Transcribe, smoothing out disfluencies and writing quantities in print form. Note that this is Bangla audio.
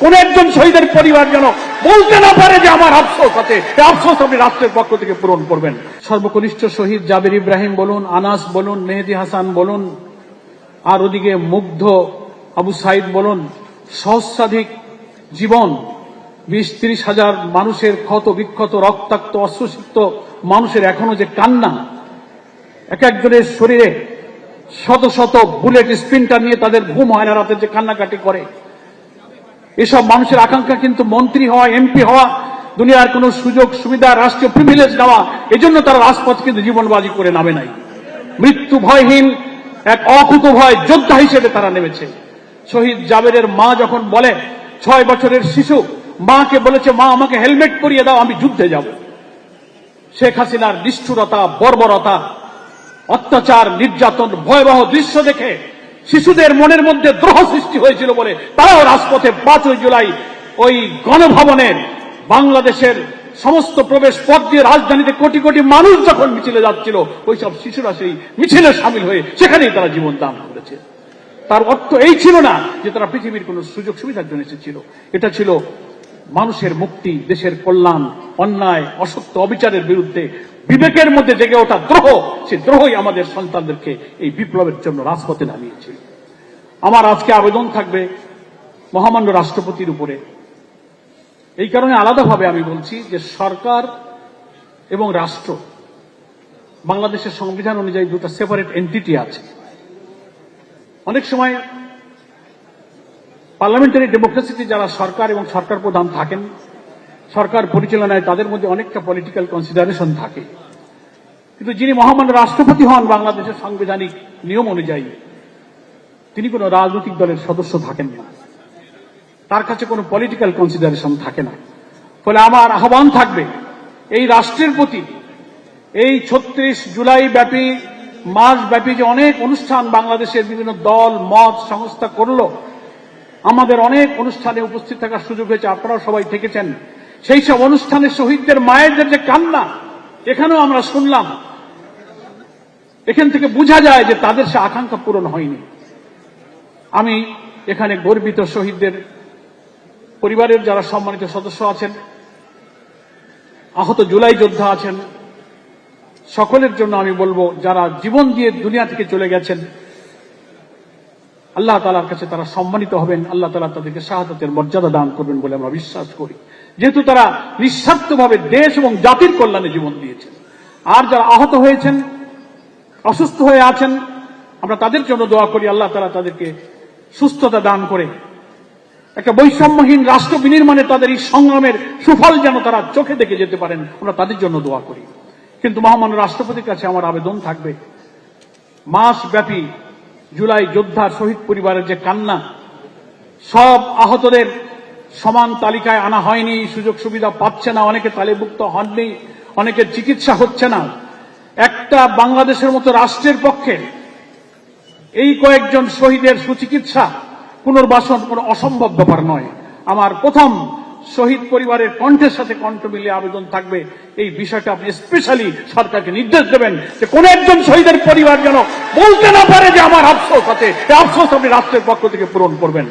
কোন একজন শহীদের পরিবার যেন বলতে না পারে যে আমার আফসোস আছে, আফসোস আপনি রাষ্ট্রের পক্ষ থেকে পূরণ করবেন। সর্বকনিষ্ঠ শহীদ জাবের ইব্রাহিম বলুন, আনাস বলুন, মেহেদি হাসান বলুন, আর ওদিকে মুগ্ধ আবু সাইদ বলুন, সহস্রাধিক জীবন, 20-30 হাজার মানুষের ক্ষত বিক্ষত রক্তাক্ত অশ্রুসিক্ত মানুষের এখনো যে কান্না, এক একজনের শরীরে শত শত বুলেট স্প্রিন্টার নিয়ে তাদের ঘুম হয় না, রাতে যে কান্নাকাটি করে, এসব মানুষের আকাঙ্ক্ষা কিন্তু মন্ত্রী হওয়া, এমপি হওয়া, দুনিয়ার কোন সুযোগ সুবিধা, রাষ্ট্রীয় প্রিভিলেজ নেওয়া, এজন্য তারা রাজপথ কিন্তু জীবনবাজি করে নামে নাই। মৃত্যু ভয়হীন এক অকুত ভয় যোদ্ধা হিসেবে তারা নেমেছে। শহীদ জাবেরের মা যখন বলে, 6 বছরের শিশু মাকে বলেছে, মা আমাকে হেলমেট পরিয়ে দাও, আমি যুদ্ধে যাব। শেখ হাসিনার নিষ্ঠুরতা, বর্বরতা, অত্যাচার, নির্যাতন, ভয়াবহ দৃশ্য দেখে শিশুদের মনের মধ্যে দ্রোহ সৃষ্টি হয়েছিল বলে তারাও রাজপথে 5 জুলাই ওই গণভবনের বাংলাদেশের সমস্ত প্রবেশ পথ দিয়ে রাজধানীতে কোটি কোটি মানুষ যখন মিছিলে যাচ্ছিল, ওইসব শিশুরা সেই মিছিলে সামিল হয়ে সেখানেই তারা জীবন দান করেছে। তার অর্থ এই ছিল না যে তারা পৃথিবীর কোন সুযোগ সুবিধার জন্য এসেছিল, এটা ছিল মানুষের মুক্তি, দেশের কল্যাণ, অন্যায়, অসত্য, অবিচারের বিরুদ্ধে বিবেকের মধ্যে জেগে ওঠা দ্রোহ। সেই দ্রোহই আমাদের সন্তানদেরকে এই বিপ্লবের জন্য রাজপথে নামিয়েছে। আমার আজকে আবেদন থাকবে মহামান্য রাষ্ট্রপতির উপরে। এই কারণে আলাদাভাবে আমি বলছি যে সরকার এবং রাষ্ট্র, বাংলাদেশের সংবিধান অনুযায়ী দুটো সেপারেট এন্টিটি আছে। অনেক সময় পার্লামেন্টারি ডেমোক্রেসিতে যারা সরকার এবং সরকার প্রধান থাকেন, সরকার পরিচালনায়, তাদের মধ্যে অনেকটা পলিটিক্যাল কনসিডারেশন থাকে, কিন্তু যিনি মহামান্য রাষ্ট্রপতি হন বাংলাদেশের সাংবিধানিক নিয়ম অনুযায়ী, তিনি কোনো রাজনৈতিক দলের সদস্য থাকেন না, তার কাছে কোনো পলিটিক্যাল কনসিডারেশন থাকে না। ফলে আমার আহ্বান থাকবে এই রাষ্ট্রের প্রতি, এই 36 জুলাই ব্যাপী, মাস ব্যাপী যে অনেক অনুষ্ঠান বাংলাদেশের বিভিন্ন দল, মত, সংস্থা করলো, আমাদের অনেক অনুষ্ঠানে উপস্থিত থাকার সুযোগ হয়েছে, আপনারাও সবাই থেকেছেন। সেই সব অনুষ্ঠানে শহীদদের মায়েদের যে কান্না, এখানেও আমরা শুনলাম, এখান থেকে বোঝা যায় যে তাদের সে আকাঙ্ক্ষা পূরণ হয়নি। আমি এখানে গর্বিত শহীদদের পরিবারের যারা সম্মানিত সদস্য আছেন, আহত জুলাই যোদ্ধা আছেন, সকলের জন্য আমি বলবো, যারা জীবন দিয়ে দুনিয়া থেকে চলে গেছেন, আল্লাহ তাআলার কাছে তারা সম্মানিত হবেন, আল্লাহ তাআলা তাদেরকে শাহাদাতের মর্যাদা দান করবেন বলে আমরা বিশ্বাস করি, যেহেতু তারা নিঃস্বার্থভাবে দেশ এবং জাতির কল্যাণে জীবন দিয়েছেন। আর যারা আহত হয়েছেন, অসুস্থ হয়ে আছেন, আমরা তাদের জন্য দোয়া করি, আল্লাহ তাআলা তাদেরকে সুস্থতা দান করে একটা বৈষম্যহীন রাষ্ট্র বিনির্মাণে তাদের এই সংগ্রামের সুফল যেন তারা চোখে দেখে যেতে পারেন, আমরা তাদের জন্য দোয়া করি। কিন্তু মহামান্য রাষ্ট্রপতির কাছে আমার আবেদন থাকবে, মাস ব্যাপী জুলাই যোদ্ধার শহীদ পরিবারের যে কান্না, সব আহতদের সমান তালিকায় আনা হয়নি, সুযোগ সুবিধা পাচ্ছে না, অনেকে তালিকাভুক্ত হননি, অনেকের চিকিৎসা হচ্ছে না। একটা বাংলাদেশের মতো রাষ্ট্রের পক্ষে এই কয়েকজন শহীদের সুচিকিৎসা, পুনর্বাসন কোনো অসম্ভব ব্যাপার নয়। আমার প্রথম শহীদ পরিবারের কণ্ঠের সাথে কণ্ঠ মিলিয়ে আবেদন থাকবে, এই বিষয়টা আপনি স্পেশালি সরকারকে নির্দেশ দেবেন যে কোন একজন শহীদের পরিবার যেন বলতে না পারে যে আমার আফসোস আছে, আফসোস আপনি রাষ্ট্রের পক্ষ থেকে পূরণ করবেন।